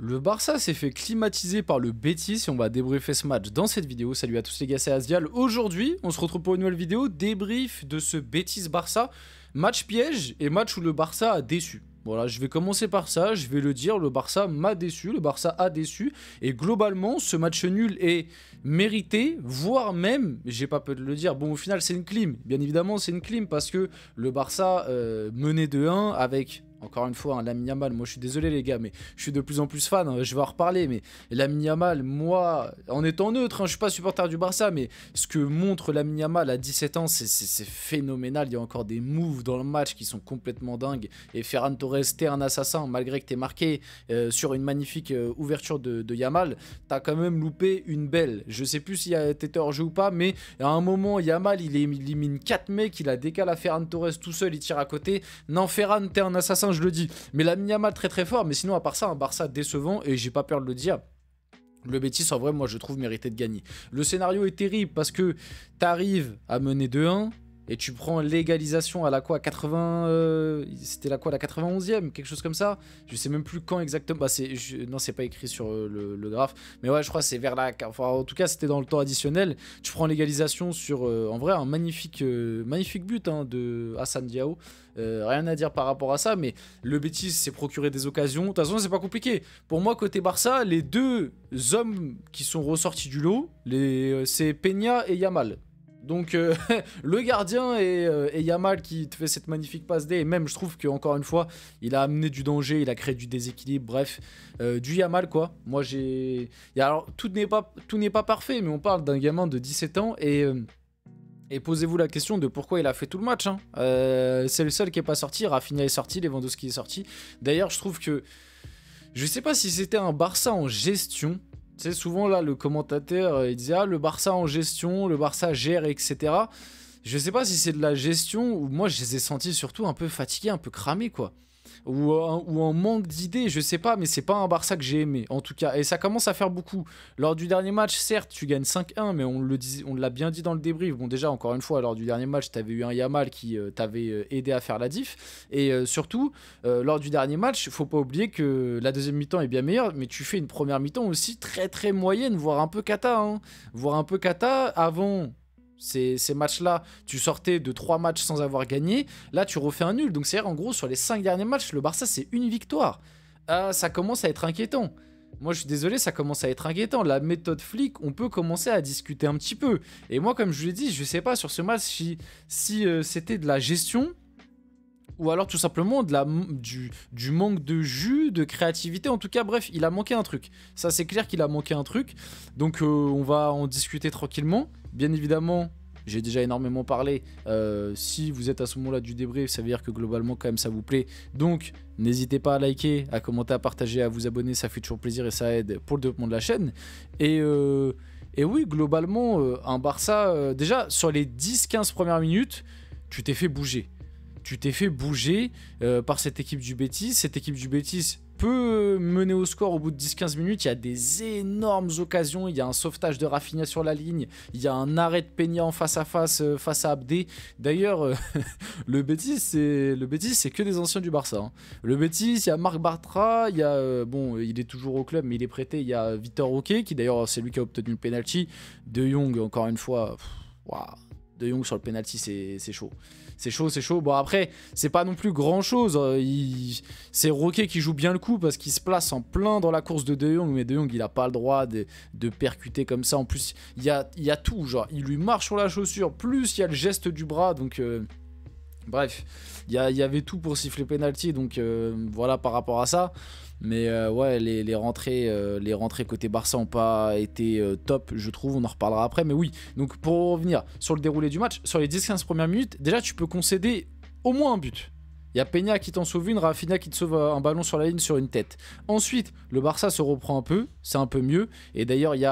Le Barça s'est fait climatiser par le Betis et on va débriefer ce match dans cette vidéo. Salut à tous les gars, c'est Asdial. Aujourd'hui, on se retrouve pour une nouvelle vidéo, débrief de ce Betis-Barça. Match piège et match où le Barça a déçu. Voilà, je vais commencer par ça, je vais le dire, le Barça m'a déçu, le Barça a déçu. Et globalement, ce match nul est mérité, voire même, j'ai pas peur de le dire, bon au final c'est une clim. Bien évidemment c'est une clim parce que le Barça menait 2-1 avec... Encore une fois, hein, Lamine Yamal, moi je suis désolé les gars, mais je suis de plus en plus fan, hein, je vais en reparler, mais Lamine Yamal, moi, en étant neutre, hein, je suis pas supporter du Barça, mais ce que montre Lamine Yamal à 17 ans, c'est phénoménal, il y a encore des moves dans le match qui sont complètement dingues, et Ferran Torres, t'es un assassin, malgré que t'es marqué sur une magnifique ouverture de Yamal, t'as quand même loupé une belle, je sais plus si t'étais hors jeu ou pas, mais à un moment, Yamal, il élimine 4 mecs, il a décalé à Ferran Torres tout seul, il tire à côté, non Ferran, t'es un assassin, je le dis, mais Lamine Yamal très très fort, mais sinon à part ça un Barça décevant et j'ai pas peur de le dire. Le Betis en vrai moi je trouve méritait de gagner. Le scénario est terrible parce que t'arrives à mener 2-1 et tu prends l'égalisation à la quoi 80 c'était la quoi la 91e quelque chose comme ça, je sais même plus quand exactement, bah non c'est pas écrit sur le graphe, mais ouais je crois c'est vers la, enfin en tout cas c'était dans le temps additionnel, tu prends l'égalisation sur en vrai un magnifique but hein, de Hassan Diao. Rien à dire par rapport à ça, mais le Betis s'est procuré des occasions. De toute façon, c'est pas compliqué. Pour moi, côté Barça, les deux hommes qui sont ressortis du lot, c'est Peña et Yamal. Donc, le gardien et Yamal qui te fait cette magnifique passe D. Et même, je trouve qu'encore une fois, il a amené du danger, il a créé du déséquilibre. Bref, du Yamal, quoi. Moi, j'ai. Alors, tout n'est pas parfait, mais on parle d'un gamin de 17 ans et posez-vous la question de pourquoi il a fait tout le match. Hein. C'est le seul qui n'est pas sorti. Rafinha est sorti, Lewandowski est sorti. D'ailleurs, je trouve que... Je sais pas si c'était un Barça en gestion. Tu sais, souvent là, le commentateur, il disait « Ah, le Barça en gestion, le Barça gère, etc. » Je sais pas si c'est de la gestion ou moi, je les ai sentis surtout un peu fatigués, un peu cramés, quoi. Ou en manque d'idées, je sais pas, mais c'est pas un Barça que j'ai aimé, en tout cas. Et ça commence à faire beaucoup. Lors du dernier match, certes, tu gagnes 5-1, mais on l'a bien dit dans le débrief. Bon, déjà, encore une fois, lors du dernier match, t'avais eu un Yamal qui t'avait aidé à faire la diff. Et surtout, lors du dernier match, faut pas oublier que la deuxième mi-temps est bien meilleure, mais tu fais une première mi-temps aussi très très moyenne, voire un peu cata. Hein. Voire un peu cata avant... Ces matchs-là, tu sortais de 3 matchs sans avoir gagné. Là, tu refais un nul. Donc, c'est-à-dire, en gros, sur les 5 derniers matchs, le Barça, c'est une victoire. Ça commence à être inquiétant. Moi, je suis désolé, ça commence à être inquiétant. La méthode flic, on peut commencer à discuter un petit peu. Et moi, comme je vous l'ai dit, je sais pas sur ce match si c'était de la gestion ou alors tout simplement du manque de jus, de créativité. En tout cas, bref, il a manqué un truc. Ça, c'est clair qu'il a manqué un truc. Donc, on va en discuter tranquillement. Bien évidemment, j'ai déjà énormément parlé. Si vous êtes à ce moment-là du débrief, ça veut dire que globalement, quand même, ça vous plaît. Donc, n'hésitez pas à liker, à commenter, à partager, à vous abonner. Ça fait toujours plaisir et ça aide pour le développement de la chaîne. Et oui, globalement, un Barça... déjà, sur les 10-15 premières minutes, tu t'es fait bouger. Tu t'es fait bouger par cette équipe du Betis. Cette équipe du Betis peut mener au score au bout de 10-15 minutes. Il y a des énormes occasions. Il y a un sauvetage de Rafinha sur la ligne. Il y a un arrêt de Peña en face à face face à Abdé. D'ailleurs, le Betis, c'est que des anciens du Barça. Hein. Le Betis, il y a Marc Bartra. Il y a, bon, il est toujours au club, mais il est prêté. Il y a Vitor Roque, qui d'ailleurs, c'est lui qui a obtenu le penalty. De Jong, encore une fois, waouh. De Jong sur le penalty, c'est chaud. C'est chaud. Bon, après, c'est pas non plus grand chose. C'est Roque qui joue bien le coup parce qu'il se place en plein dans la course de De Jong. Mais De Jong, il a pas le droit de percuter comme ça. En plus, il y a tout. Genre, il lui marche sur la chaussure. Plus, il y a le geste du bras. Donc, bref, il y avait tout pour siffler penalty. Donc, voilà par rapport à ça. Mais ouais, les rentrées côté Barça n'ont pas été top, je trouve, on en reparlera après. Mais oui, donc pour revenir sur le déroulé du match, sur les 10-15 premières minutes, déjà tu peux concéder au moins un but. Il y a Peña qui t'en sauve une, Rafinha qui te sauve un ballon sur la ligne sur une tête. Ensuite, le Barça se reprend un peu, c'est un peu mieux. Et d'ailleurs, il y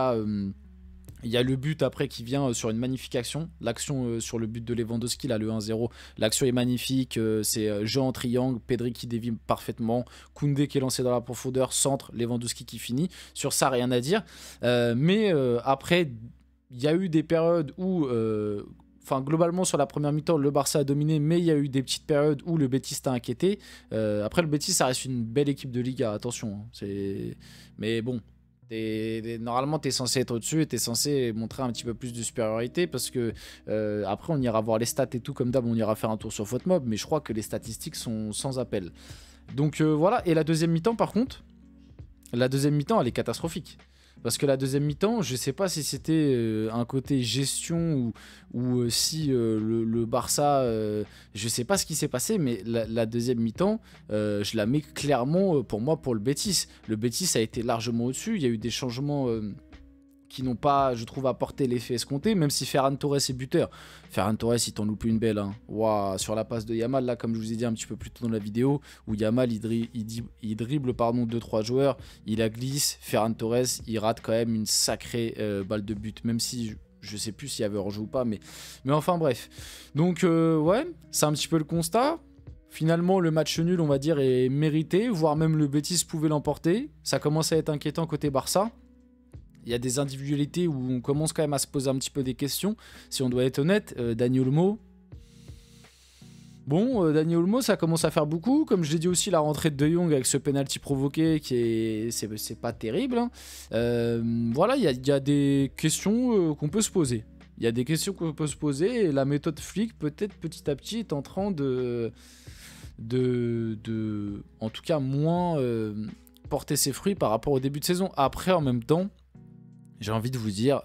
a le but après qui vient sur une magnifique action. L'action sur le but de Lewandowski, là, le 1-0. L'action est magnifique. C'est jeu en triangle. Pedri qui dévie parfaitement. Koundé qui est lancé dans la profondeur. Centre. Lewandowski qui finit. Sur ça, rien à dire. Mais après, il y a eu des périodes où enfin globalement sur la première mi-temps, le Barça a dominé, mais il y a eu des petites périodes où le Betis t'a inquiété. Après, le Betis, ça reste une belle équipe de Liga, attention. Hein, mais bon, normalement, tu es censé être au-dessus et tu es censé montrer un petit peu plus de supériorité parce que après, on ira voir les stats et tout, comme d'hab, on ira faire un tour sur FootMob, mais je crois que les statistiques sont sans appel. Donc voilà, et la deuxième mi-temps, par contre, la deuxième mi-temps, elle est catastrophique. Parce que la deuxième mi-temps, je sais pas si c'était un côté gestion ou si le Barça, je sais pas ce qui s'est passé, mais la deuxième mi-temps, je la mets clairement pour moi pour le Betis. Le Betis a été largement au-dessus, il y a eu des changements qui n'ont pas, je trouve, apporté l'effet escompté, même si Ferran Torres est buteur. Ferran Torres, il t'en loupe une belle. Hein. Wow, sur la passe de Yamal, là, comme je vous ai dit un petit peu plus tôt dans la vidéo, où Yamal, il dribble 2-3 joueurs, il la glisse, Ferran Torres, il rate quand même une sacrée balle de but, même si je sais plus s'il y avait hors-jeu ou pas, mais enfin bref. Donc, ouais, c'est un petit peu le constat. Finalement, le match nul, on va dire, est mérité, voire même le Betis pouvait l'emporter. Ça commence à être inquiétant côté Barça. Il y a des individualités où on commence quand même à se poser un petit peu des questions. Si on doit être honnête, Dani Olmo. Bon, Dani Olmo, ça commence à faire beaucoup. Comme je l'ai dit aussi, la rentrée de De Jong avec ce penalty provoqué, c'est pas terrible. Hein. Voilà, il y a des questions qu'on peut se poser. Il y a des questions qu'on peut se poser et la méthode Flick, peut-être petit à petit, est en train de en tout cas, moins porter ses fruits par rapport au début de saison. Après, en même temps, j'ai envie de vous dire,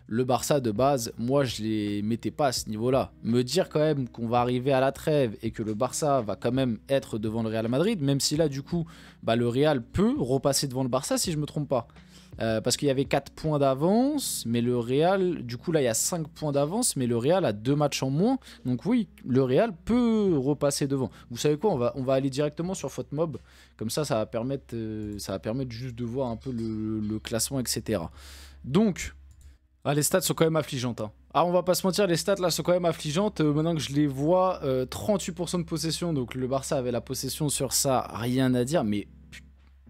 le Barça de base, moi je les mettais pas à ce niveau-là. Me dire quand même qu'on va arriver à la trêve et que le Barça va quand même être devant le Real Madrid, même si là du coup, bah, le Real peut repasser devant le Barça si je me trompe pas. Parce qu'il y avait 4 points d'avance, mais le Real, du coup là il y a 5 points d'avance, mais le Real a 2 matchs en moins. Donc oui, le Real peut repasser devant. Vous savez quoi, on va aller directement sur FootMob, comme ça va permettre juste de voir un peu le classement, etc. Donc, les stats sont quand même affligeantes. Hein. Ah, on va pas se mentir, les stats là sont quand même affligeantes. Maintenant que je les vois, 38% de possession, donc le Barça avait la possession sur ça, rien à dire, mais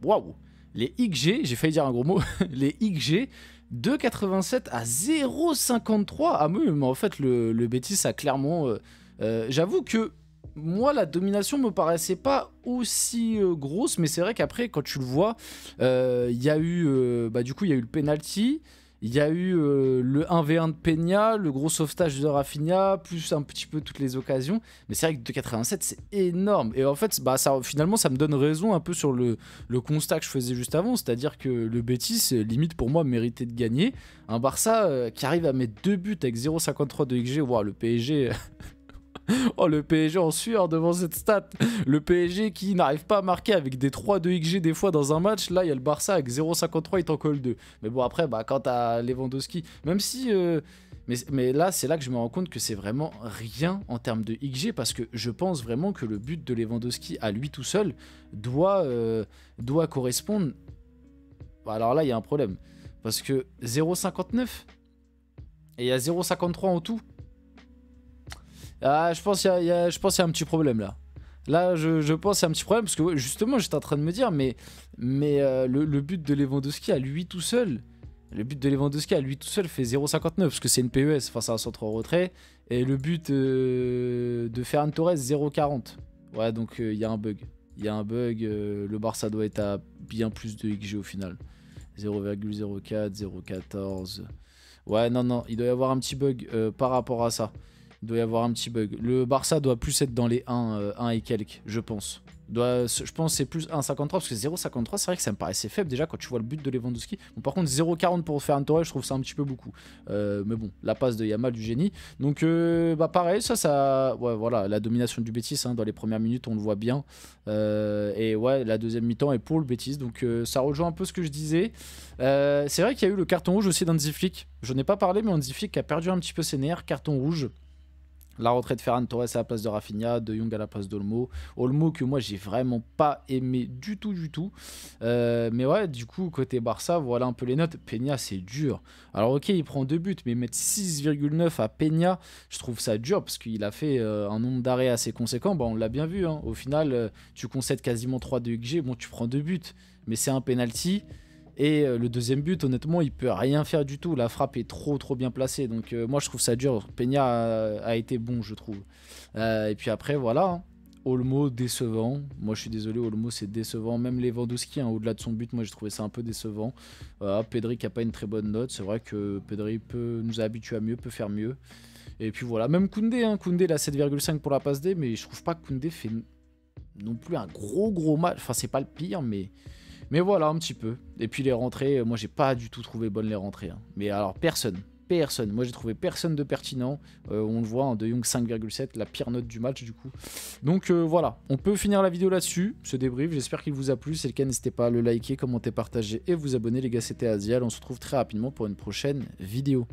waouh! Les XG, j'ai failli dire un gros mot, les XG, 2,87 à 0,53. Ah oui, mais en fait, le Betis a clairement... J'avoue que moi, la domination me paraissait pas aussi grosse, mais c'est vrai qu'après, quand tu le vois, il y a eu... du coup, il y a eu le penalty, il y a eu le 1v1 de Peña, le gros sauvetage de Rafinha, plus un petit peu toutes les occasions. Mais c'est vrai que 2,87, c'est énorme. Et en fait, finalement, ça me donne raison un peu sur le constat que je faisais juste avant. C'est-à-dire que le Betis, limite pour moi, méritait de gagner. Un Barça qui arrive à mettre 2 buts avec 0,53 de XG. Wow, le PSG... Oh, le PSG en sueur devant cette stat. Le PSG qui n'arrive pas à marquer avec des 3 de XG des fois dans un match. Là, il y a le Barça avec 0,53, il t'en colle 2. Mais bon, après, quand t'as Lewandowski, même si... Mais là, c'est là que je me rends compte que c'est vraiment rien en termes de XG, parce que je pense vraiment que le but de Lewandowski à lui tout seul doit correspondre... Alors là, il y a un problème. Parce que 0,59 et il y a 0,53 en tout. Ah, je pense qu'il y a un petit problème là. Là, je pense qu'il y a un petit problème parce que justement, j'étais en train de me dire, mais le but de Lewandowski à lui tout seul, fait 0,59 parce que c'est une PES, enfin c'est un centre en retrait, et le but de Ferran Torres 0,40. Ouais, donc il y a un bug. Le Barça doit être à bien plus de XG au final. 0,04, 0,14. Ouais, non, il doit y avoir un petit bug par rapport à ça. Il doit y avoir un petit bug. Le Barça doit plus être dans les 1 et quelques, je pense. Je pense que c'est plus 1,53 parce que 0,53, c'est vrai que ça me paraissait faible déjà quand tu vois le but de Lewandowski. Bon, par contre, 0,40 pour Ferran Torres, je trouve ça un petit peu beaucoup. Mais bon, la passe de Yamal, du génie. Donc, pareil, ça... Ouais, voilà, la domination du Betis, hein, dans les premières minutes, on le voit bien. Et ouais, la deuxième mi-temps est pour le Betis. Donc, ça rejoint un peu ce que je disais. C'est vrai qu'il y a eu le carton rouge aussi d'Hansi Flick. Je n'ai pas parlé, mais Hansi Flick a perdu un petit peu ses nerfs. Carton rouge. La retraite de Ferran Torres à la place de Rafinha, De Jong à la place d'Olmo. Olmo que moi j'ai vraiment pas aimé du tout. Mais ouais, du coup, côté Barça, voilà un peu les notes. Peña, c'est dur. Alors ok, il prend 2 buts, mais mettre 6,9 à Peña, je trouve ça dur parce qu'il a fait un nombre d'arrêts assez conséquent. Bon, on l'a bien vu, hein. Au final, tu concèdes quasiment 3 de XG. Bon, tu prends 2 buts, mais c'est un penalty. Et le deuxième but, honnêtement, il peut rien faire du tout. La frappe est trop bien placée. Donc moi, je trouve ça dur. Peña a été bon, je trouve. Et puis après, voilà. Hein. Olmo, décevant. Moi, je suis désolé, Olmo, c'est décevant. Même Lewandowski, hein, au-delà de son but, moi, j'ai trouvé ça un peu décevant. Pedri qui n'a pas une très bonne note. C'est vrai que Pedri nous a habitués à mieux, peut faire mieux. Et puis voilà, même Koundé, hein. Koundé, il a 7,5 pour la passe D, mais je trouve pas que Koundé fait non plus un gros match. Enfin, c'est pas le pire, mais voilà, un petit peu. Et puis les rentrées, moi, j'ai pas du tout trouvé bonnes les rentrées. Hein. Mais alors, personne. Moi, j'ai trouvé personne de pertinent. On le voit, hein, De Jong 5,7, la pire note du match, du coup. Donc voilà, on peut finir la vidéo là-dessus, ce débrief. J'espère qu'il vous a plu. Si c'est le cas, n'hésitez pas à le liker, commenter, partager et vous abonner. Les gars, c'était Azial. On se retrouve très rapidement pour une prochaine vidéo.